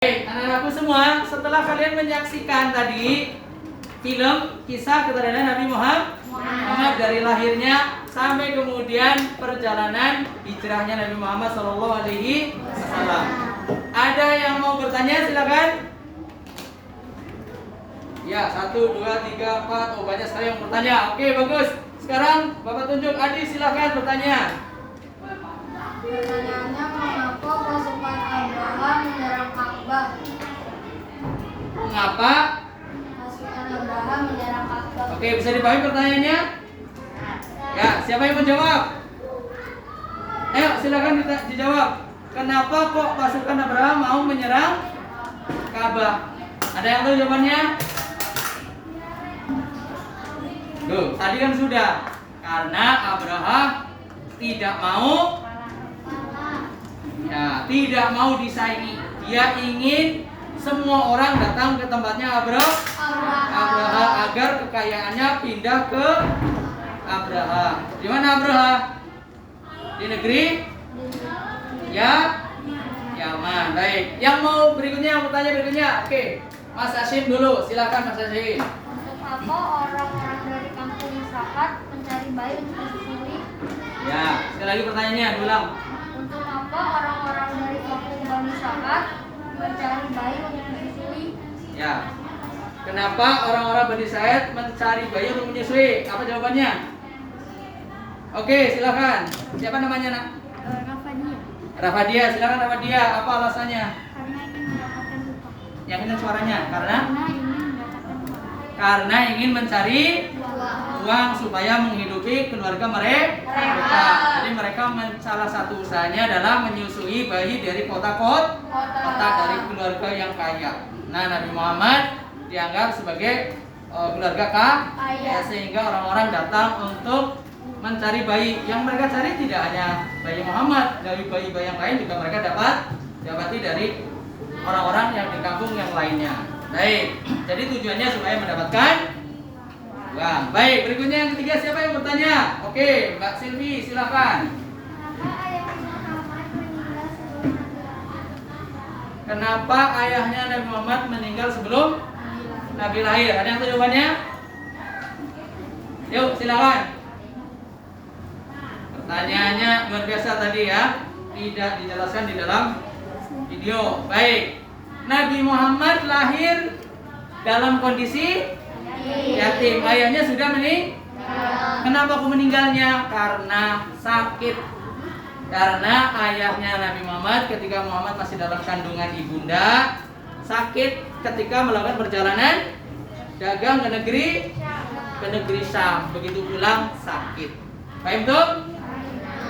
Baik, anak-anakku semua, setelah kalian menyaksikan tadi film kisah keteladanan Nabi Muhammad dari lahirnya sampai kemudian perjalanan hijrahnya Nabi Muhammad SAW. Ada yang mau bertanya? Silakan. Ya, 1, 2, 3, 4. Oh, banyak sekali yang bertanya. Oke, bagus. Sekarang Bapak tunjuk. Adi, silakan bertanya. Pertanyaannya, mengapa pasukan Abraham menyerang Ka'bah? Mengapa? Pasukan Abraham menyerang Ka'bah. Oke, bisa dipahami pertanyaannya? Ya, siapa yang menjawab? Ayo, silakan dijawab. Kenapa kok pasukan Abraham mau menyerang Ka'bah? Ada yang tahu jawabannya? Tuh, tadi kan sudah. Karena Abraham tidak mau disaingi. Dia ingin semua orang datang ke tempatnya Abraham agar kekayaannya pindah ke Abraham. Di mana Abraham? Di negeri Yaman. Baik. Yang mau berikutnya, yang bertanya berikutnya. Oke. Mas Hashim dulu. Silakan Mas Hashim. Untuk apa orang-orang dari kampung Sakat mencari bayi untuk disusui? Ya, sekali lagi pertanyaannya, diulang. Untuk apa orang-orang dari kampung Bani Sakat mencari bayi untuk disusui? Ya. Kenapa orang-orang Bani Sa'id mencari bayi untuk menyusui? Apa jawabannya? Oke, silakan. Siapa namanya, Nak? Rafadia. Rafadia, silakan Rafadia. Apa alasannya? Karena ingin mendapatkan upah. Yang ini suaranya. Karena ingin mendapatkan upah. Karena ingin mencari uang supaya menghidupi keluarga mereka. Jadi mereka salah satu usahanya adalah menyusui bayi dari kota dari keluarga yang kaya. Nah, Nabi Muhammad dianggap sebagai keluarga kaya, sehingga orang-orang datang untuk mencari bayi. Yang mereka cari tidak hanya bayi Muhammad, dari bayi-bayi yang lain juga mereka dapati dari orang-orang yang di kampung yang lainnya. Baik, jadi tujuannya supaya mendapatkan uang. Baik, berikutnya yang ketiga, siapa yang bertanya? Oke, Mbak Silvi, silakan. Kenapa ayahnya Nabi Muhammad meninggal sebelum Nabi lahir? Ada yang tahu jawabannya? Yuk, silakan. Pertanyaannya luar biasa tadi ya, tidak dijelaskan di dalam video. Baik, Nabi Muhammad lahir dalam kondisi yatim. Ayahnya sudah meninggal. Kenapa aku meninggalnya? Karena sakit. Karena ayahnya Nabi Muhammad ketika Muhammad masih dalam kandungan ibunda sakit ketika melakukan perjalanan dagang ke negeri Syam. Begitu pulang sakit. Paham tuh?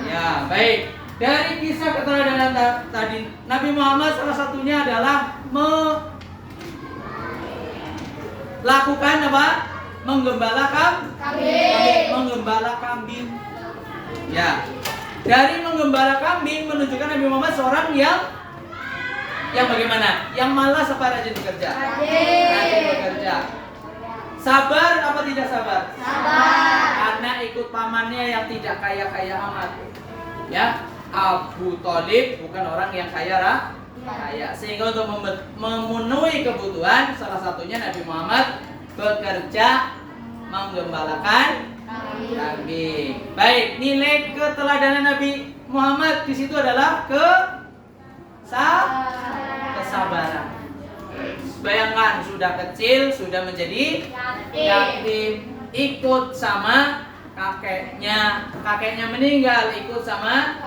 Ya, baik. Dari kisah keteladanan tadi, Nabi Muhammad salah satunya adalah melakukan apa? Menggembala kambing. Ya. Dari menggembala kambing menunjukkan Nabi Muhammad seorang yang bagaimana? Yang malas apa rajin bekerja? Rajin bekerja. Sabar apa tidak sabar? Sabar. Karena ikut pamannya yang tidak kaya-kaya amat. Ya, Abu Thalib bukan orang yang kaya. Sehingga untuk memenuhi kebutuhan, salah satunya Nabi Muhammad bekerja menggembalakan kambing. Baik, nilai keteladanan Nabi Muhammad di situ adalah kesabaran. Bayangkan, sudah kecil sudah menjadi yatim, ikut sama kakeknya meninggal, ikut sama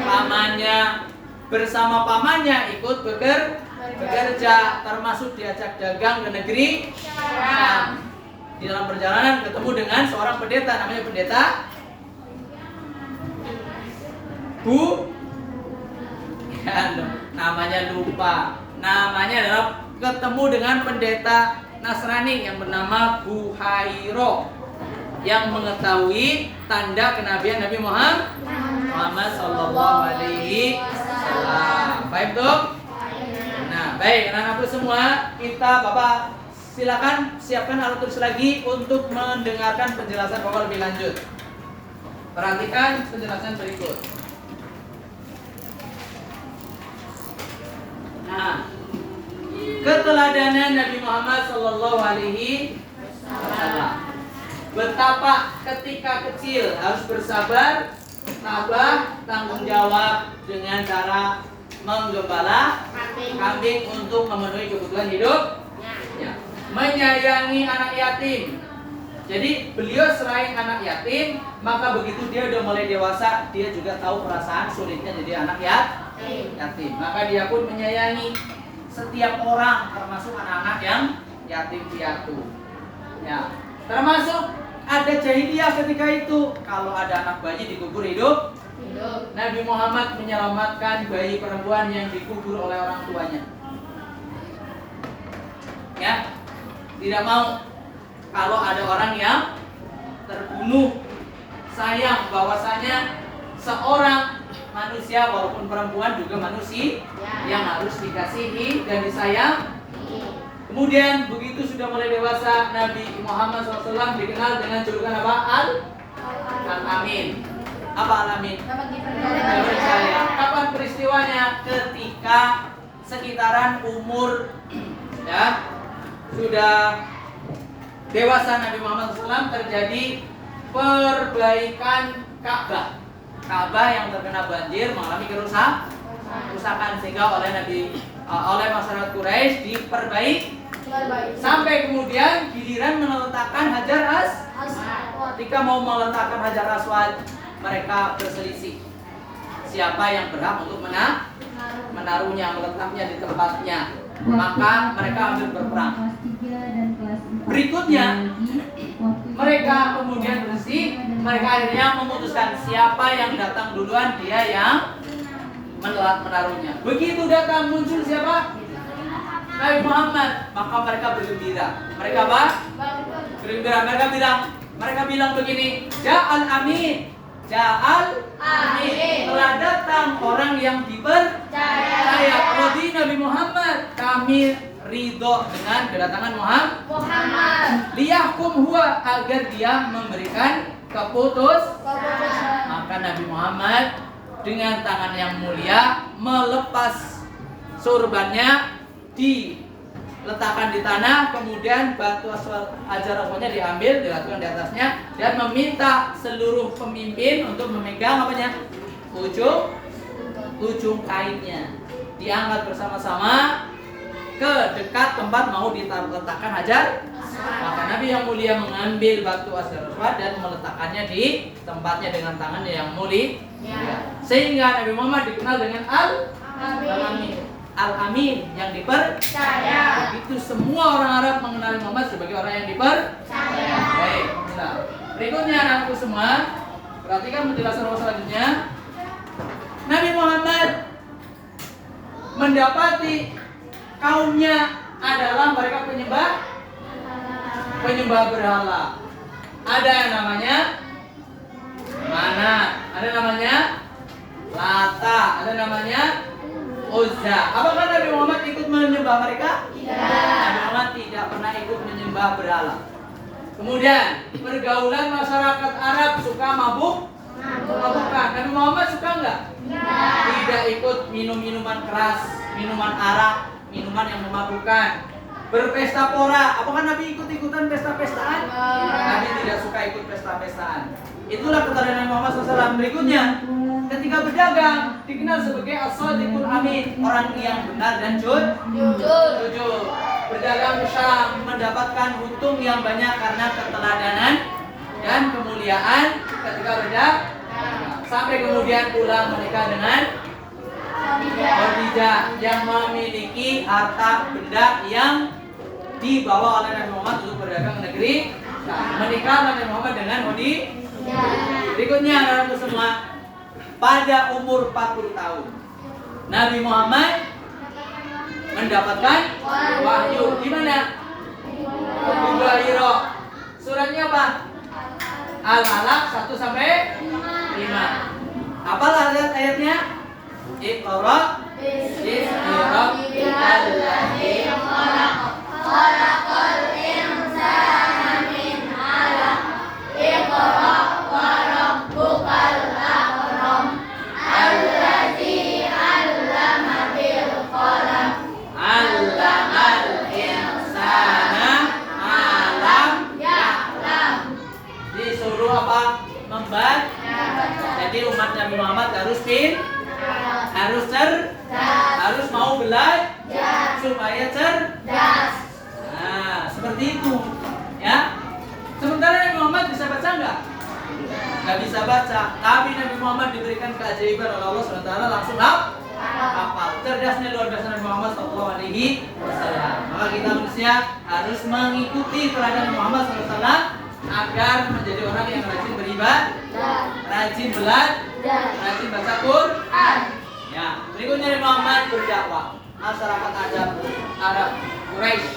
pamannya, bersama pamannya ikut bekerja, termasuk diajak dagang ke negeri Syam. Di dalam perjalanan ketemu dengan seorang pendeta, namanya pendeta namanya lupa. Namanya adalah ketemu dengan pendeta Nasrani yang bernama Buhairo yang mengetahui tanda kenabian Nabi Muhammad sallallahu alaihi wasallam. Paham tuh? Nah, baik, anak-anakku semua, Bapak silakan siapkan alat tulis lagi untuk mendengarkan penjelasan Bapak lebih lanjut. Perhatikan penjelasan berikut. Nah, keteladanan Nabi Muhammad Sallallahu Alaihi Wasallam. Betapa ketika kecil harus bersabar, tabah, tanggung jawab dengan cara menggembala kambing untuk memenuhi kebutuhan hidup, menyayangi anak yatim. Jadi beliau selain anak yatim, maka begitu dia udah mulai dewasa, dia juga tahu perasaan sulitnya jadi anak yatim. Maka dia pun menyayangi setiap orang, termasuk anak-anak yang yatim piatu. Ya, termasuk ada jahiliyah ketika itu. Kalau ada anak bayi dikubur hidup, Nabi Muhammad menyelamatkan bayi perempuan yang dikubur oleh orang tuanya. Ya, tidak mau kalau ada orang yang terbunuh. Sayang bahwasanya seorang manusia walaupun perempuan juga manusia yang harus dikasihi dan disayang. Kemudian begitu sudah mulai dewasa, Nabi Muhammad SAW dikenal dengan julukan apa? Al-Amin. Apa Al-Amin? Percaya. Kapan peristiwanya? Ketika sekitaran umur ya sudah dewasa Nabi Muhammad SAW, terjadi perbaikan Ka'bah. Ka'bah yang terkena banjir mengalami kerusakan sehingga oleh masyarakat Quraisy diperbaiki sampai kemudian giliran meletakkan Hajar Aswad. Ketika mau meletakkan Hajar Aswad, mereka berselisih siapa yang berhak untuk menaruhnya, meletaknya di tempatnya. Maka mereka ambil berperang. Berikutnya mereka kemudian bersih. Mereka akhirnya memutuskan siapa yang datang duluan, dia yang menaruhnya. Begitu datang muncul siapa? Nabi Muhammad. Maka mereka bergembira. Mereka apa? Bergembira. Mereka bilang begini, Ja'al Amin. Ja'al Amin. Telah datang orang yang dipercaya. Rodi Nabi Muhammad. Kami ridho dengan kedatangan Muhammad. Liyahkum huwa, agar dia memberikan keputusan. Maka Nabi Muhammad dengan tangan yang mulia melepas surbannya, diletakkan di tanah, kemudian batu Hajar Aswadnya diambil, diletakkan di atasnya, dan meminta seluruh pemimpin untuk memegang apanya? Ujung kainnya. Diangkat bersama-sama ke dekat tempat mau diletakkan Hajar. Maka Nabi yang mulia mengambil batu Hajar Aswad dan meletakkannya di tempatnya dengan tangannya yang mulia. Sehingga Nabi Muhammad dikenal dengan Al-Amin. Al-Amin, yang dipercaya. Begitu semua orang Arab mengenal Muhammad sebagai orang yang dipercaya. Baik, nah, berikutnya anakku semua, perhatikan penjelasan selanjutnya. Nabi Muhammad mendapati kaumnya adalah mereka penyembah berhala. Ada yang namanya Manat, ada namanya Lata, ada namanya Uzza. Apakah Nabi Muhammad ikut menyembah mereka? Tidak. Nabi Muhammad tidak pernah ikut menyembah berhala. Kemudian pergaulan masyarakat Arab suka mabukan. Nabi Muhammad suka enggak? Tidak ikut minuman keras, minuman arak, minuman yang memabukkan. Berpesta pora. Apakah Nabi ikut-ikutan pesta-pestaan? Nabi tidak suka ikut pesta-pestaan. Itulah keteladanan Muhammad SAW. Berikutnya, ketika berdagang dikenal sebagai as-sadiqul amin, orang yang benar dan jujur. Berdagang ke Syam mendapatkan untung yang banyak karena keteladanan dan kemuliaan ketika berdagang. Sampai kemudian pulang menikah dengan Khadijah yang memiliki harta benda yang dibawa oleh Nabi Muhammad untuk berdagang ke negeri. Menikah Nabi Muhammad dengan Khadijah. Berikutnya anak-anakku semua, pada umur 40 tahun Nabi Muhammad mendapatkan wahyu. Di mana? Di Gua Hira. Suratnya apa? Al-Alaq 1 sampai 5. Apalah ayatnya? Iqra bismi rabbikal ladzi khalaq. Khalaqal insana min 'alaq. Iqra wa rabbukal akram. Alladzi 'allama bil qalam. 'Allamal supaya cerdas. Nah, seperti itu, ya. Sementara Nabi Muhammad bisa baca nggak? Nggak bisa baca, tapi Nabi Muhammad diberikan keajaiban oleh Allah SWT langsung hafal. Cerdasnya luar biasa Nabi Muhammad SAW. Maka kita manusia harus mengikuti teladan Nabi Muhammad SAW agar menjadi orang yang rajin beribadah, rajin belajar, rajin baca Quran. Ya, berikutnya Nabi Muhammad berdakwah. Masyarakat Arab Quraisy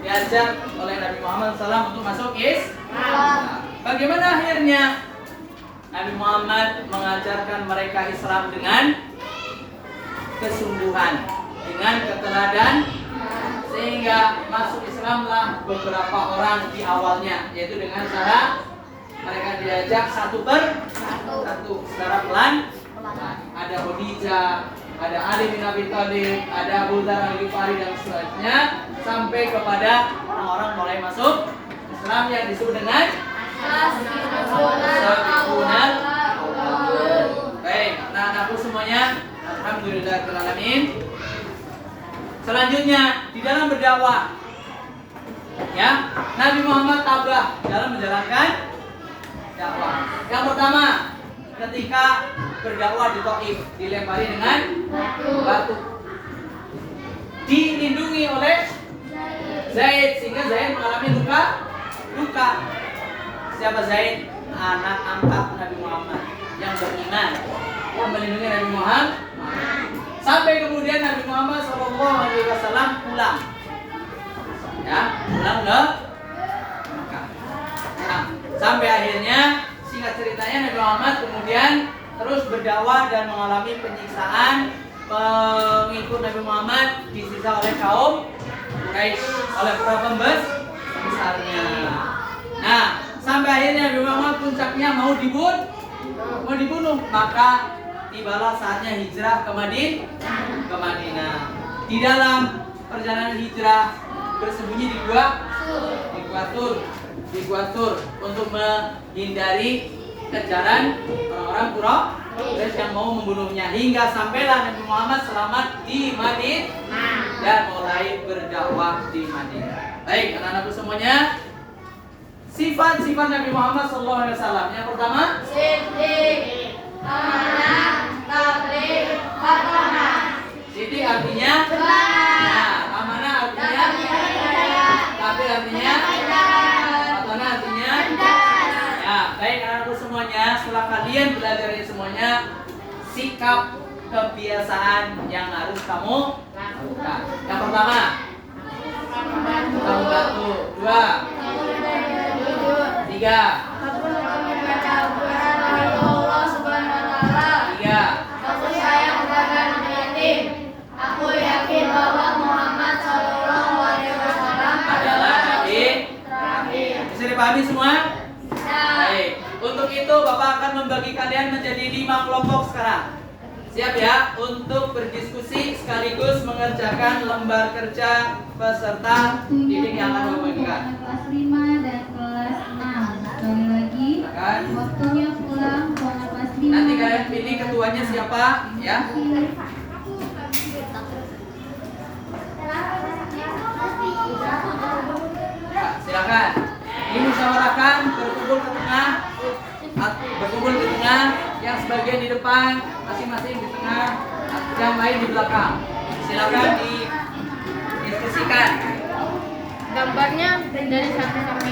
diajak oleh Nabi Muhammad SAW untuk masuk Islam. Bagaimana akhirnya? Nabi Muhammad mengajarkan mereka Islam dengan kesungguhan, dengan keteladan, sehingga masuk Islamlah beberapa orang di awalnya, yaitu dengan cara mereka diajak satu secara pelan. Ada Khadijah, ada Ali bin Abi Thalib, ada Abu Dzar Al-Ghifari dan selanjutnya sampai kepada orang-orang mulai masuk Islam yang disebut dengan Sabiqunal Awwalun. Baik, anak-anakku semuanya, alhamdulillahirrahmanirrahim. Selanjutnya di dalam berdakwah, ya, Nabi Muhammad tabah dalam menjalankan dakwah. Yang pertama, ketika berdakwah di Taif dilempari dengan batu, dilindungi oleh Zaid sehingga Zaid mengalami luka. Siapa Zaid? Anak angkat Nabi Muhammad yang beriman, yang melindungi Nabi Muhammad. Sampai kemudian Nabi Muhammad SAW pulang, ya, pulang ke Mekah. Nah, sampai akhirnya singkat ceritanya Nabi Muhammad kemudian terus berdakwah dan mengalami penyiksaan pengikut Nabi Muhammad disiksa oleh kaum Quraisy, oleh para pembesarnya. Nah, sampai akhirnya Nabi Muhammad puncaknya mau dibunuh, maka tibalah saatnya hijrah ke Madinah. Di dalam perjalanan hijrah bersembunyi di Gua Tur untuk menghindari kejaran orang-orang Quraisy yang mau membunuhnya, hingga sampailah Nabi Muhammad selamat di Madinah dan mulai berdakwah di Madinah. Baik, anak-anakku semuanya, sifat-sifat Nabi Muhammad SAW. Yang pertama, Siddiq, amanah, tabligh, khatamah. Siddiq artinya benar. Nah, amanah artinya tabligh artinya khatamah artinya ya. Baik, anak-anakku semuanya, setelah kalian belajar ini semuanya, sikap kebiasaan yang harus kamu lakukan. Yang pertama, kamu batu. Dua, tiga, aku yakin bahwa Muhammad Sallallahu Alaihi Wasallam adalah Nabi. Bisa dipahami semua? Baik. Untuk itu Bapak akan membagi kalian menjadi 5 kelompok sekarang. Siap ya untuk berdiskusi sekaligus mengerjakan lembar kerja peserta didik yang akan Bapak bagikan. Kelas 5 dan kelas 6. Sekali lagi, waktunya pulang kelas 5. Nanti kalian pilih ketuanya siapa ya. Silakan. Dimusyawarahkan berkumpul ke tengah, yang sebagian di depan, masing-masing di tengah, yang lain di belakang. Silakan didiskusikan. gambarnya dari 1 sampai